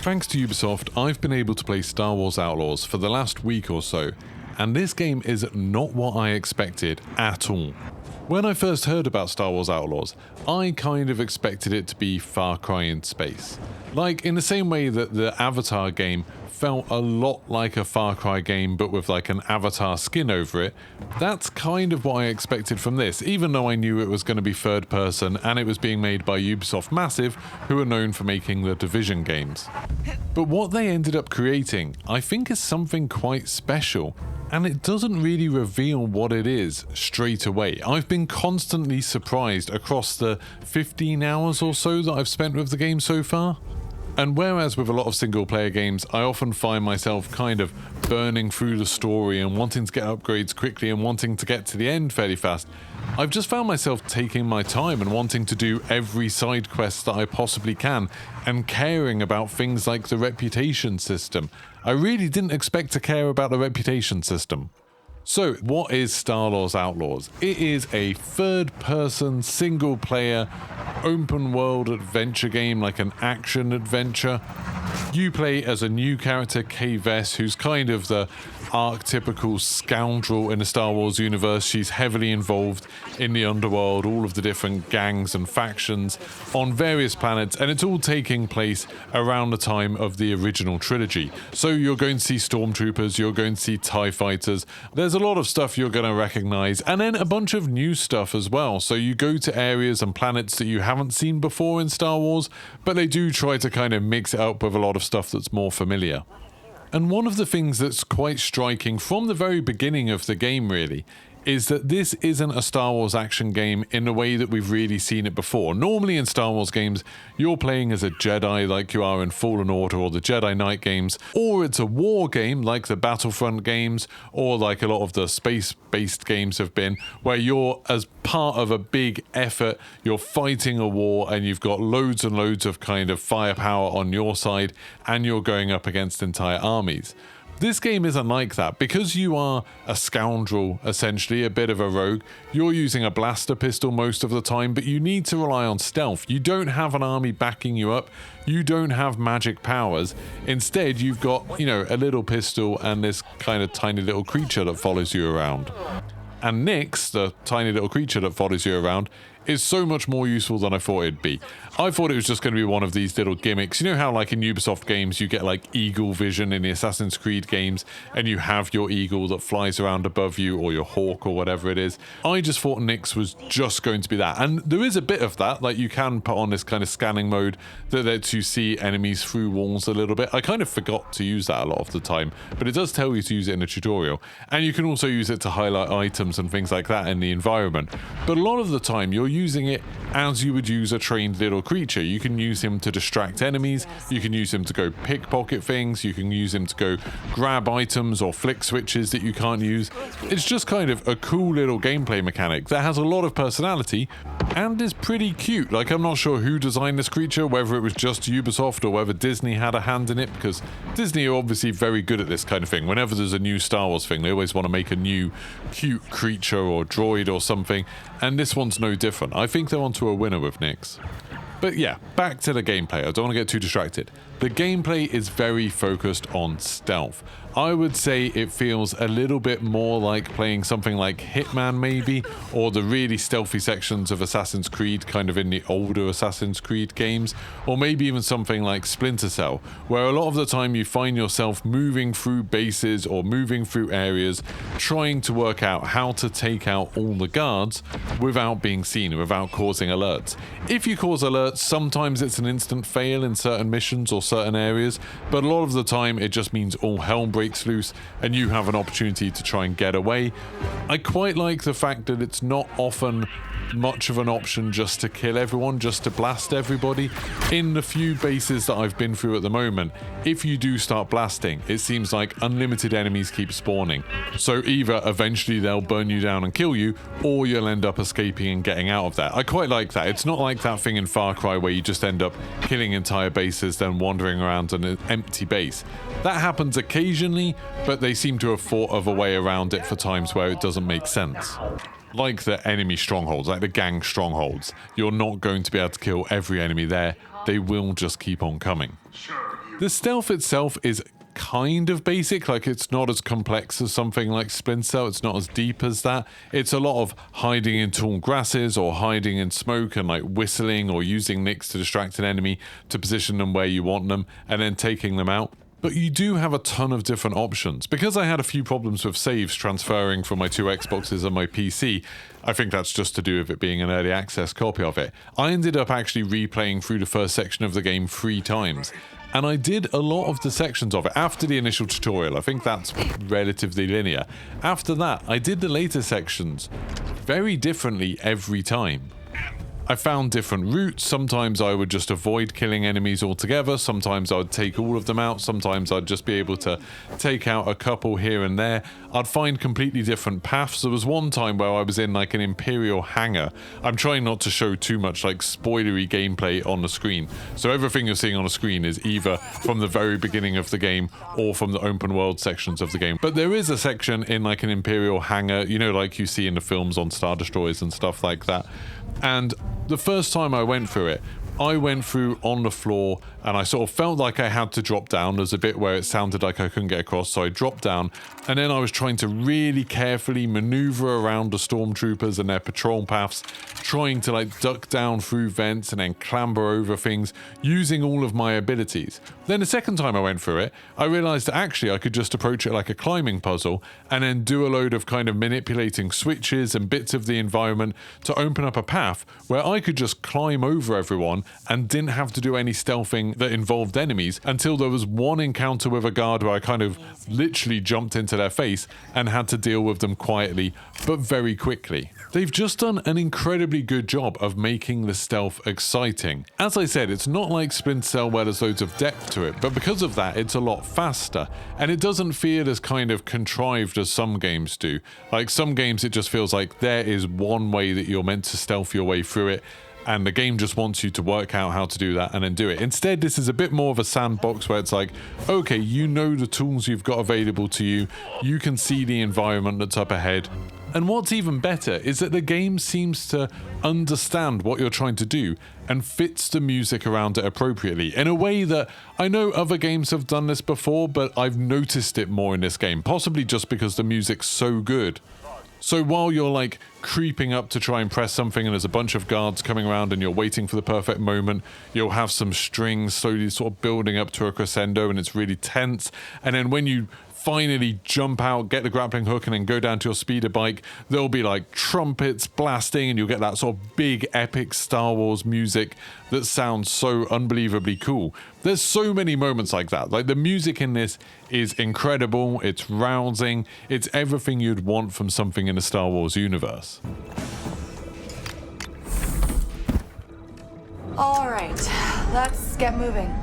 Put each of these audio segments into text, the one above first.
Thanks to Ubisoft, I've been able to play Star Wars Outlaws for the last week or so, and this game is not what I expected at all. When I first heard about Star Wars Outlaws, I kind of expected it to be Far Cry in space. Like, in the same way that the Avatar game felt a lot like a Far Cry game but with like an Avatar skin over it, that's kind of what I expected from this, even though I knew it was going to be third person and it was being made by Ubisoft Massive, who are known for making the Division games. But what they ended up creating, I think, is something quite special, and it doesn't really reveal what it is straight away. I've been constantly surprised across the 15 hours or so that I've spent with the game so far. And whereas with a lot of single player games, I often find myself kind of burning through the story and wanting to get upgrades quickly and wanting to get to the end fairly fast, I've just found myself taking my time and wanting to do every side quest that I possibly can and caring about things like the reputation system. I really didn't expect to care about the reputation system. So, what is Star Wars Outlaws? It is a third-person, single-player, open-world adventure game, like an action adventure. You play as a new character, Kay Vess, who's kind of the archetypical scoundrel in the Star Wars universe. She's heavily involved in the underworld, all of the different gangs and factions on various planets, and it's all taking place around the time of the original trilogy. So you're going to see stormtroopers, you're going to see TIE fighters, there's a lot of stuff you're going to recognize, and then a bunch of new stuff as well. So you go to areas and planets that you haven't seen before in Star Wars, but they do try to kind of mix it up with a lot of stuff that's more familiar. And one of the things that's quite striking from the very beginning of the game, really, is that this isn't a Star Wars action game in the way that we've really seen it before. Normally in Star Wars games, you're playing as a Jedi like you are in Fallen Order or the Jedi Knight games, or it's a war game like the Battlefront games, or like a lot of the space-based games have been, where you're, as part of a big effort, you're fighting a war and you've got loads and loads of kind of firepower on your side and you're going up against entire armies. This game isn't like that. Because you are a scoundrel, essentially, a bit of a rogue, you're using a blaster pistol most of the time, but you need to rely on stealth. You don't have an army backing you up. You don't have magic powers. Instead, you've got, a little pistol and this kind of tiny little creature that follows you around. And Nyx, the tiny little creature that follows you around, is so much more useful than I thought it'd be. I thought it was just going to be one of these little gimmicks. You know how like in Ubisoft games you get like eagle vision in the Assassin's Creed games and you have your eagle that flies around above you, or your hawk or whatever it is? I just thought Nyx was just going to be that. And there is a bit of that, like you can put on this kind of scanning mode that lets you see enemies through walls a little bit. I kind of forgot to use that a lot of the time, but it does tell you to use it in a tutorial. And you can also use it to highlight items and things like that in the environment. But a lot of the time you're using it as you would use a trained little creature. You can use him to distract enemies, you can use him to go pickpocket things, you can use him to go grab items or flick switches that you can't use. It's just kind of a cool little gameplay mechanic that has a lot of personality and is pretty cute. Like, I'm not sure who designed this creature, whether it was just Ubisoft or whether Disney had a hand in it, because Disney are obviously very good at this kind of thing. Whenever there's a new Star Wars thing, they always want to make a new cute creature or droid or something, and this one's no different. I think they're onto a winner with Nyx. But yeah, back to the gameplay. I don't want to get too distracted. The gameplay is very focused on stealth. I would say it feels a little bit more like playing something like Hitman maybe, or the really stealthy sections of Assassin's Creed kind of in the older Assassin's Creed games, or maybe even something like Splinter Cell, where a lot of the time you find yourself moving through bases or moving through areas, trying to work out how to take out all the guards without being seen, without causing alerts. If you cause alerts, sometimes it's an instant fail in certain missions or certain areas, but a lot of the time it just means all hell breaks loose and you have an opportunity to try and get away. I quite like the fact that it's not often much of an option just to kill everyone, just to blast everybody. In the few bases that I've been through at the moment, if you do start blasting, it seems like unlimited enemies keep spawning. So either eventually they'll burn you down and kill you, or you'll end up escaping and getting out of there. I quite like that. It's not like that thing in Far Cry where you just end up killing entire bases, then wandering around an empty base. That happens occasionally, but they seem to have thought of a way around it for times where it doesn't make sense. Like the enemy strongholds, like the gang strongholds, you're not going to be able to kill every enemy there. They will just keep on coming. Sure, you The stealth itself is kind of basic, like it's not as complex as something like Splinter Cell, it's not as deep as that. It's a lot of hiding in tall grasses or hiding in smoke and like whistling or using nicks to distract an enemy to position them where you want them and then taking them out. But you do have a ton of different options. Because I had a few problems with saves transferring from my two Xboxes and my PC, I think that's just to do with it being an early access copy of it, I ended up actually replaying through the first section of the game 3 times. And I did a lot of the sections of it after the initial tutorial. I think that's relatively linear. After that, I did the later sections very differently every time. I found different routes. Sometimes I would just avoid killing enemies altogether. Sometimes I would take all of them out. Sometimes I'd just be able to take out a couple here and there. I'd find completely different paths. There was one time where I was in like an Imperial hangar. I'm trying not to show too much like spoilery gameplay on the screen. So everything you're seeing on the screen is either from the very beginning of the game or from the open world sections of the game. But there is a section in like an Imperial hangar, you know, like you see in the films on Star Destroyers and stuff like that. And the first time I went through it, I went through on the floor and I sort of felt like I had to drop down. There's a bit where it sounded like I couldn't get across, so I dropped down and then I was trying to really carefully maneuver around the stormtroopers and their patrol paths, trying to like duck down through vents and then clamber over things, using all of my abilities. Then the second time I went through it, I realized that actually I could just approach it like a climbing puzzle and then do a load of kind of manipulating switches and bits of the environment to open up a path where I could just climb over everyone and didn't have to do any stealthing that involved enemies until there was one encounter with a guard where I kind of literally jumped into their face and had to deal with them quietly but very quickly. They've just done an incredibly good job of making the stealth exciting. As I said, it's not like Splinter Cell where there's loads of depth to it, but because of that it's a lot faster and it doesn't feel as kind of contrived as some games do. Like some games it just feels like there is one way that you're meant to stealth your way through it, and the game just wants you to work out how to do that and then do it. Instead, this is a bit more of a sandbox where it's like, okay, you know the tools you've got available to you, you can see the environment that's up ahead. And what's even better is that the game seems to understand what you're trying to do and fits the music around it appropriately in a way that I know other games have done this before, but I've noticed it more in this game, possibly just because the music's so good. So while you're like creeping up to try and press something and there's a bunch of guards coming around and you're waiting for the perfect moment, you'll have some strings slowly sort of building up to a crescendo and it's really tense. And then when you finally jump out, get the grappling hook and then go down to your speeder bike, there'll be like trumpets blasting and you'll get that sort of big epic Star Wars music that sounds so unbelievably cool. There's so many moments like that. Like the music in this is incredible, it's rousing, it's everything you'd want from something in the Star Wars universe. All right, let's get moving.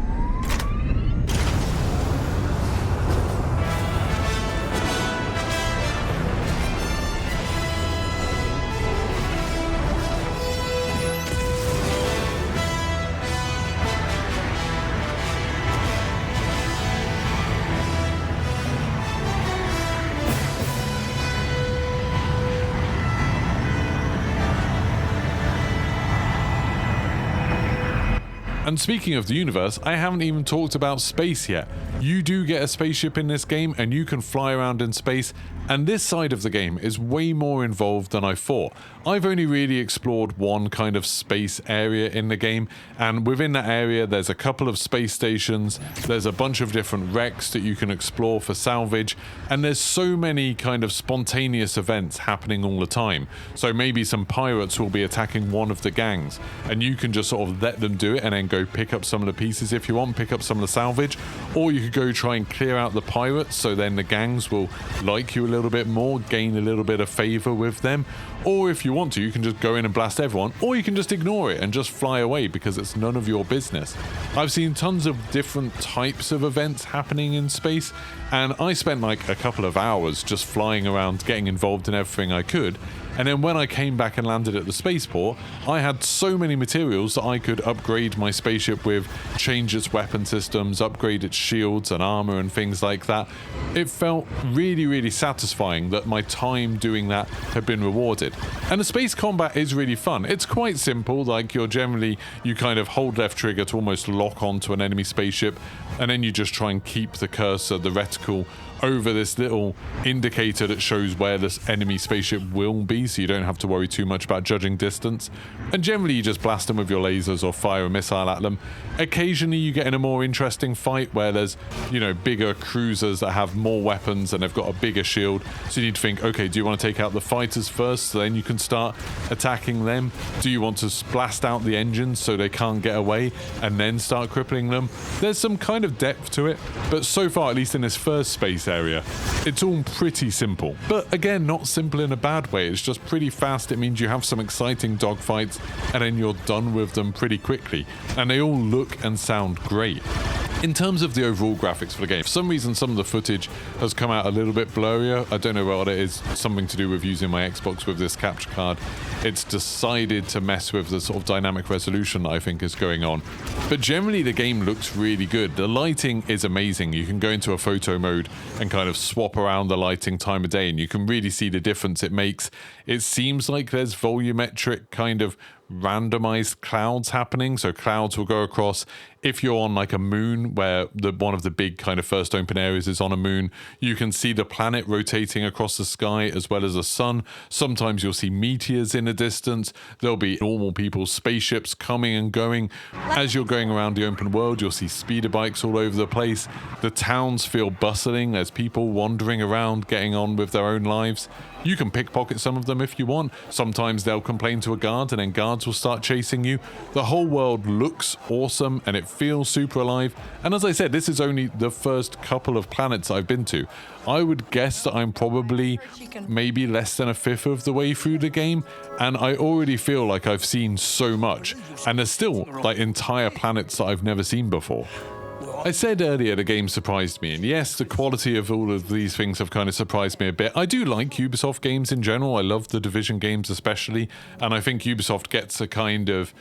And speaking of the universe, I haven't even talked about space yet. You do get a spaceship in this game and you can fly around in space, and this side of the game is way more involved than I thought. I've only really explored one kind of space area in the game, and within that area there's a couple of space stations, there's a bunch of different wrecks that you can explore for salvage, and there's so many kind of spontaneous events happening all the time. So maybe some pirates will be attacking one of the gangs, and you can just sort of let them do it and then go pick up some of the pieces if you want, pick up some of the salvage, or you could go try and clear out the pirates so then the gangs will like you a little bit more, gain a little bit of favor with them. Or if you want to, you can just go in and blast everyone, or you can just ignore it and just fly away because it's none of your business. I've seen tons of different types of events happening in space, and I spent like a couple of hours just flying around getting involved in everything I could. And then when I came back and landed at the spaceport, I had so many materials that I could upgrade my spaceship with, change its weapon systems, upgrade its shields and armor and things like that. It felt really, really satisfying that my time doing that had been rewarded. And the space combat is really fun. It's quite simple, like you kind of hold left trigger to almost lock onto an enemy spaceship, and then you just try and keep the cursor, the reticle, over this little indicator that shows where this enemy spaceship will be, so you don't have to worry too much about judging distance. And generally you just blast them with your lasers or fire a missile at them. Occasionally you get in a more interesting fight where there's, bigger cruisers that have more weapons and they've got a bigger shield, so you need to think, okay, do you want to take out the fighters first so then you can start attacking them? Do you want to blast out the engines so they can't get away and then start crippling them? There's some kind of depth to it, but so far, at least in this first space area, it's all pretty simple. But again, not simple in a bad way. It's just pretty fast. It means you have some exciting dogfights and then you're done with them pretty quickly. And they all look and sound great. In terms of the overall graphics for the game, for some reason some of the footage has come out a little bit blurrier. I don't know what it is, something to do with using my Xbox with this capture card. It's decided to mess with the sort of dynamic resolution that I think is going on. But generally the game looks really good. The lighting is amazing. You can go into a photo mode and kind of swap around the lighting time of day and you can really see the difference it makes. It seems like there's volumetric kind of randomized clouds happening, so clouds will go across. If you're on like a moon where one of the big kind of first open areas is on a moon, you can see the planet rotating across the sky as well as the sun. Sometimes you'll see meteors in the distance. There'll be normal people's spaceships coming and going. As you're going around the open world, you'll see speeder bikes all over the place. The towns feel bustling. There's people wandering around getting on with their own lives. You can pickpocket some of them if you want. Sometimes they'll complain to a guard and then guards will start chasing you. The whole world looks awesome and it feels super alive. And as I said, this is only the first couple of planets I've been to. I would guess that I'm probably maybe less than a fifth of the way through the game, and I already feel like I've seen so much. And there's still like entire planets that I've never seen before. I said earlier the game surprised me, and yes, the quality of all of these things have kind of surprised me a bit. I do like Ubisoft games in general. I love the Division games especially, and I think Ubisoft gets a kind of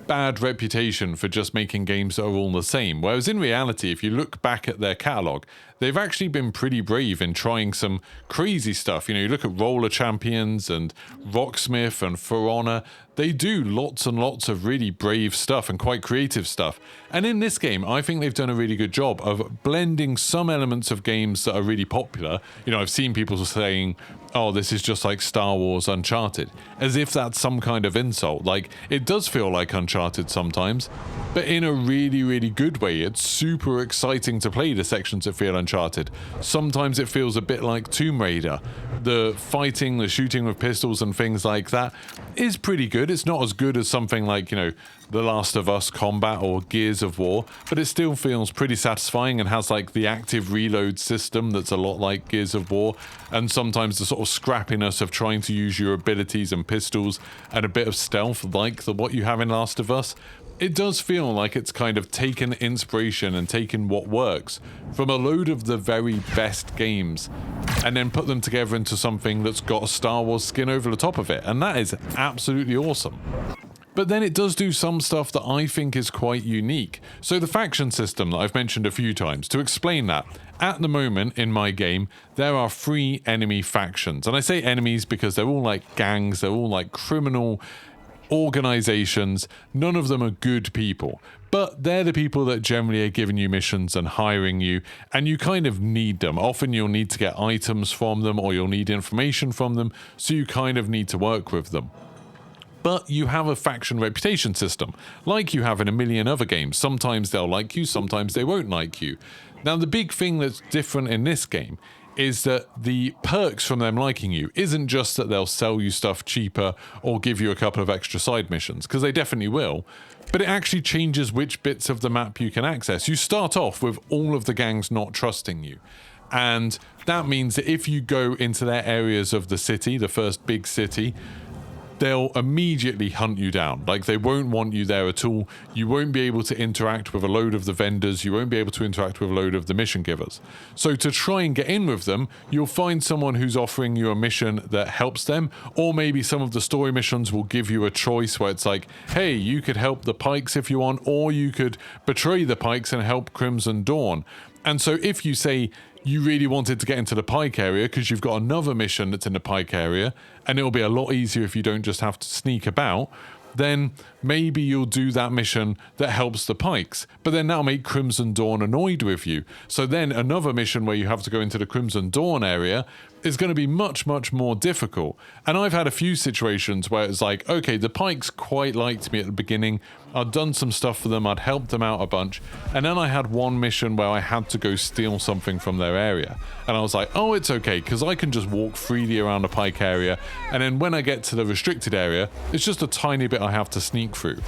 bad reputation for just making games that are all the same, whereas in reality, if you look back at their catalogue, they've actually been pretty brave in trying some crazy stuff. You look at Roller Champions and Rocksmith and For Honor. They do lots and lots of really brave stuff and quite creative stuff. And in this game, I think they've done a really good job of blending some elements of games that are really popular. I've seen people saying, oh, this is just like Star Wars Uncharted, as if that's some kind of insult. Like, it does feel like Uncharted sometimes, but in a really, really good way. It's super exciting to play the sections that feel Uncharted. Sometimes it feels a bit like Tomb Raider. The fighting, the shooting with pistols and things like that is pretty good. It's not as good as something like, The Last of Us combat or Gears of War, but it still feels pretty satisfying and has like the active reload system that's a lot like Gears of War, and sometimes the sort of scrappiness of trying to use your abilities and pistols and a bit of stealth like what you have in Last of Us. It does feel like it's kind of taken inspiration and taken what works from a load of the very best games and then put them together into something that's got a Star Wars skin over the top of it, and that is absolutely awesome. But then it does do some stuff that I think is quite unique. So the faction system that I've mentioned a few times, to explain that, at the moment in my game, there are 3 enemy factions. And I say enemies because they're all like gangs, they're all like criminal organizations. None of them are good people, but they're the people that generally are giving you missions and hiring you, and you kind of need them. Often you'll need to get items from them or you'll need information from them, so you kind of need to work with them. But you have a faction reputation system, like you have in a million other games. Sometimes they'll like you, sometimes they won't like you. Now, the big thing that's different in this game is that the perks from them liking you isn't just that they'll sell you stuff cheaper or give you a couple of extra side missions, because they definitely will, but it actually changes which bits of the map you can access. You start off with all of the gangs not trusting you. And that means that if you go into their areas of the city, the first big city, they'll immediately hunt you down. Like, they won't want you there at all. You won't be able to interact with a load of the vendors. You won't be able to interact with a load of the mission givers. So to try and get in with them, you'll find someone who's offering you a mission that helps them, or maybe some of the story missions will give you a choice where it's like, hey, you could help the Pikes if you want, or you could betray the Pikes and help Crimson Dawn. And so if you say you really wanted to get into the Pike area because you've got another mission that's in the Pike area, and it'll be a lot easier if you don't just have to sneak about, then maybe you'll do that mission that helps the Pikes. But then that'll make Crimson Dawn annoyed with you. So then another mission where you have to go into the Crimson Dawn area is going to be much, much more difficult. And I've had a few situations where it's like, okay, the Pikes quite liked me at the beginning. I'd done some stuff for them. I'd helped them out a bunch. And then I had one mission where I had to go steal something from their area. And I was like, oh, it's okay, because I can just walk freely around the Pike area. And then when I get to the restricted area, it's just a tiny bit I have to sneak through.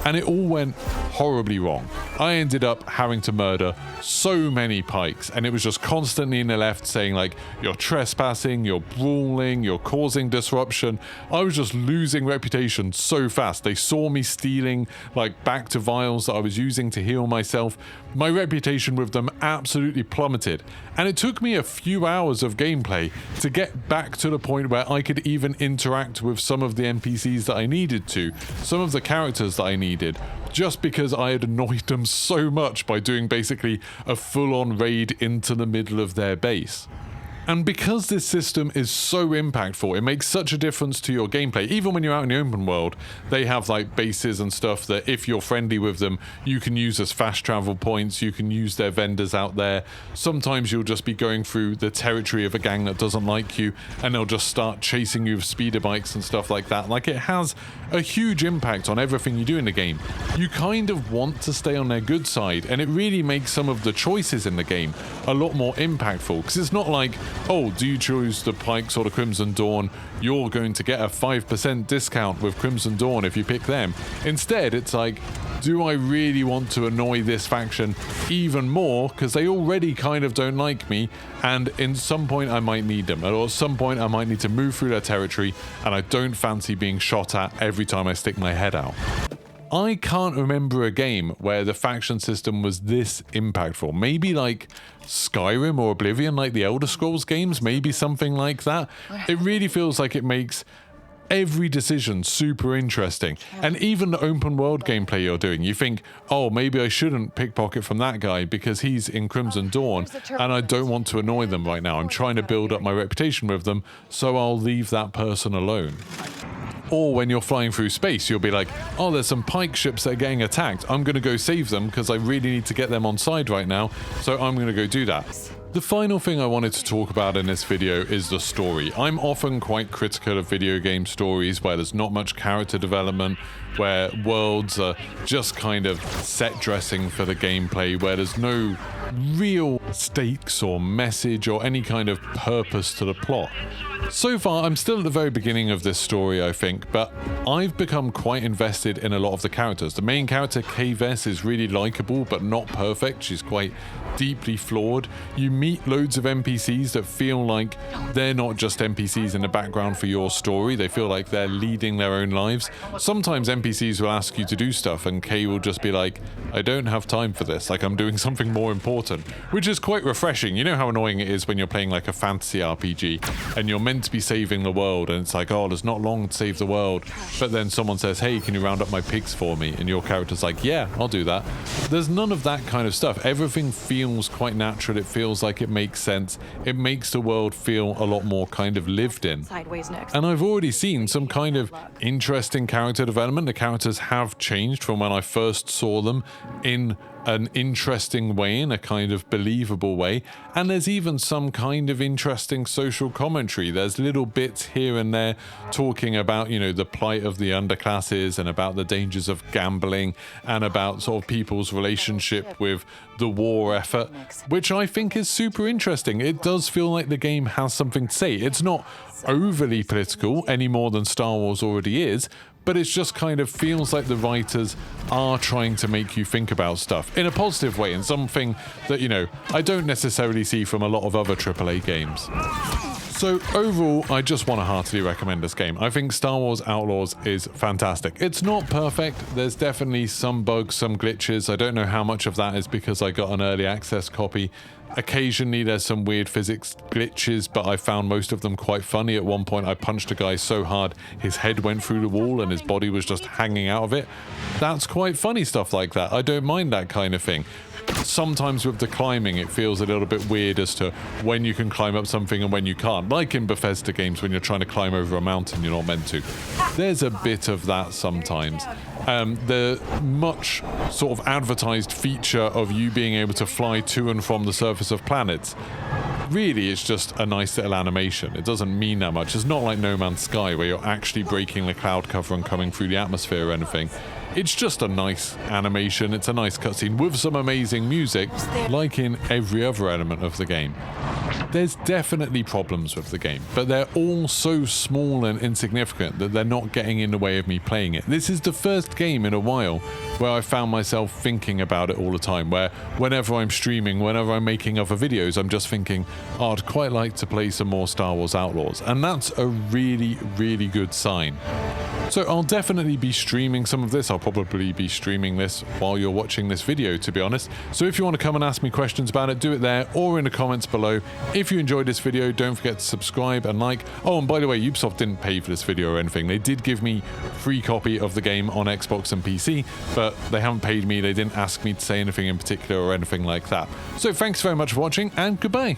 And it all went horribly wrong. I ended up having to murder so many Pikes, and it was just constantly in the left saying like, you're trespassing, you're brawling, you're causing disruption. I was just losing reputation so fast. They saw me stealing like back to vials that I was using to heal myself. My reputation with them absolutely plummeted, and it took me a few hours of gameplay to get back to the point where I could even interact with some of the NPCs that I needed to, some of the characters that I needed, just because I had annoyed them so much by doing basically a full-on raid into the middle of their base. And because this system is so impactful, it makes such a difference to your gameplay. Even when you're out in the open world, they have like bases and stuff that if you're friendly with them, you can use as fast travel points, you can use their vendors out there. Sometimes you'll just be going through the territory of a gang that doesn't like you, and they'll just start chasing you with speeder bikes and stuff like that. Like, it has a huge impact on everything you do in the game. You kind of want to stay on their good side, and it really makes some of the choices in the game a lot more impactful, because it's not like, oh, do you choose the Pikes or the Crimson Dawn? You're going to get a 5% discount with Crimson Dawn if you pick them. Instead, it's like, do I really want to annoy this faction even more? Because they already kind of don't like me, and in some point I might need them, or at some point I might need to move through their territory, and I don't fancy being shot at every time I stick my head out. I can't remember a game where the faction system was this impactful. Maybe like Skyrim or Oblivion, like the Elder Scrolls games, maybe something like that. It really feels like it makes every decision super interesting. And even the open world gameplay you're doing, you think, oh, maybe I shouldn't pickpocket from that guy because he's in Crimson Dawn and I don't want to annoy them right now. I'm trying to build up my reputation with them, so I'll leave that person alone. Or when you're flying through space, you'll be like, oh, there's some Pike ships that are getting attacked. I'm going to go save them because I really need to get them on side right now, so I'm going to go do that. The final thing I wanted to talk about in this video is the story. I'm often quite critical of video game stories where there's not much character development, where worlds are just kind of set dressing for the gameplay, where there's no real stakes or message or any kind of purpose to the plot. So far, I'm still at the very beginning of this story, I think, but I've become quite invested in a lot of the characters. The main character, Kves, is really likable, but not perfect. She's quite deeply flawed. You meet loads of NPCs that feel like they're not just NPCs in the background for your story. They feel like they're leading their own lives. Sometimes NPCs will ask you to do stuff, and Kay will just be like, I don't have time for this. Like, I'm doing something more important, which is quite refreshing. You know how annoying it is when you're playing like a fantasy RPG, and you're meant to be saving the world, and it's like, oh, there's not long to save the world, but then someone says, hey, can you round up my pigs for me? And your character's like, yeah, I'll do that. There's none of that kind of stuff. Everything feels quite natural. It feels like it makes sense. It makes the world feel a lot more kind of lived in. Sideways next. And I've already seen some kind of interesting character development. The characters have changed from when I first saw them in an interesting way, in a kind of believable way, and there's even some kind of interesting social commentary. There's little bits here and there talking about, you know, the plight of the underclasses and about the dangers of gambling and about sort of people's relationship with the war effort, which I think is super interesting. It does feel like the game has something to say. It's not overly political any more than Star Wars already is, but it just kind of feels like the writers are trying to make you think about stuff in a positive way, and something that, you know, I don't necessarily see from a lot of other AAA games. So overall, I just want to heartily recommend this game. I think Star Wars Outlaws is fantastic. It's not perfect. There's definitely some bugs, some glitches. I don't know how much of that is because I got an early access copy. Occasionally there's some weird physics glitches, but I found most of them quite funny. At one point I punched a guy so hard his head went through the wall and his body was just hanging out of it. That's quite funny stuff like that. I don't mind that kind of thing. Sometimes with the climbing it feels a little bit weird as to when you can climb up something and when you can't, like in Bethesda games when you're trying to climb over a mountain you're not meant to. There's a bit of that sometimes. The much sort of advertised feature of you being able to fly to and from the surface of planets, really it's just a nice little animation. It doesn't mean that much. It's not like No Man's Sky where you're actually breaking the cloud cover and coming through the atmosphere or anything. It's just a nice animation. It's a nice cutscene with some amazing music, like in every other element of the game. There's definitely problems with the game, but they're all so small and insignificant that they're not getting in the way of me playing it. This is the first game in a while where I found myself thinking about it all the time, where whenever I'm streaming, whenever I'm making other videos, I'm just thinking, oh, I'd quite like to play some more Star Wars Outlaws, and that's a really, really good sign. So I'll definitely be streaming some of this. I'll probably be streaming this while you're watching this video, to be honest. So if you want to come and ask me questions about it, do it there or in the comments below. If you enjoyed this video, don't forget to subscribe and like. Oh, and by the way, Ubisoft didn't pay for this video or anything. They did give me a free copy of the game on Xbox and PC, but they haven't paid me. They didn't ask me to say anything in particular or anything like that. So thanks very much for watching, and goodbye.